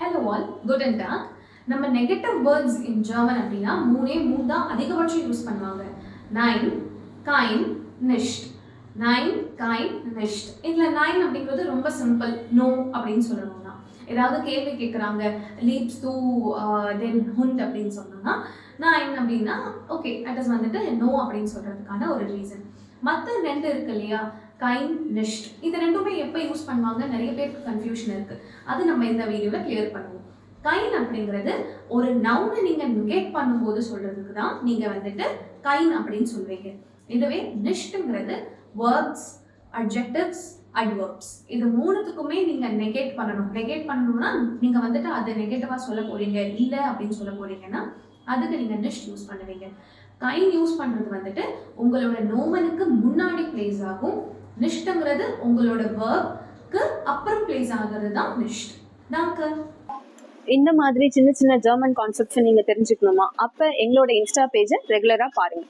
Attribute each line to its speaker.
Speaker 1: Hello all, guten Tag. நம்ம negative words in German அப்படின்னா மூணு தான் அதிகபட்சம் யூஸ் பண்ணுவாங்க. நைன், கைன், நிஷ்ட். நைன், கைன், நிஷ்ட். இதில் நைன் அப்படிங்கிறது ரொம்ப சிம்பிள், நோ அப்படின்னு சொல்லணும்னா. ஏதாவது கேள்வி கேட்குறாங்க, லீப்ஸ் டூ தென் ஹுண்ட் அப்படின்னு சொன்னோம்னா நைன் அப்படின்னா ஓகே தட் இஸ் வந்துட்டு நோ அப்படின்னு சொல்கிறதுக்கான ஒரு ரீசன். மற்ற ரெண்டு இருக்கு இல்லையா, கைன், நிஷ்ட், இது ரெண்டுமே எப்போ யூஸ் பண்ணுவாங்க, நிறைய பேருக்கு கன்ஃபியூஷன் இருக்குது. அது நம்ம இந்த வீடியோவில் கிளியர் பண்ணுவோம். கைன் அப்படிங்கிறது ஒரு நவுனை நீங்கள் நெகேட் பண்ணும்போது சொல்கிறதுக்கு தான் நீங்கள் வந்துட்டு கைன் அப்படின்னு சொல்வீங்க. இதுவே நிஷ்டுங்கிறது வேர்ப்ஸ், அட்ஜெக்டிவ்ஸ், அட்வர்ப்ஸ், இது மூணுத்துக்குமே நீங்கள் நெகேட் பண்ணணும். நெகேட் பண்ணணும்னா நீங்கள் வந்துட்டு அதை நெகட்டிவாக சொல்ல போகிறீங்க, இல்லை அப்படின்னு சொல்ல போகிறீங்கன்னா அதுக்கு நீங்கள் நிஷ்ட் யூஸ் பண்ணுவீங்க. கைன் யூஸ் பண்ணுறது வந்துட்டு உங்களோட நோமனுக்கு முன்னாடி பிளேஸ் ஆகும். நிஷ்டுங்கிறது உங்களோட வேர்ப்க்கு அப்புறம் பிளேஸ் ஆகிறது தான் நிஷ்ட். danke.
Speaker 2: இந்த மாதிரி சின்ன சின்ன ஜெர்மன் கான்செப்ட்ஸ் நீங்க தெரிஞ்சுக்கணுமா? அப்ப எங்களோட இன்ஸ்டா பேஜை ரெகுலரா பாருங்க.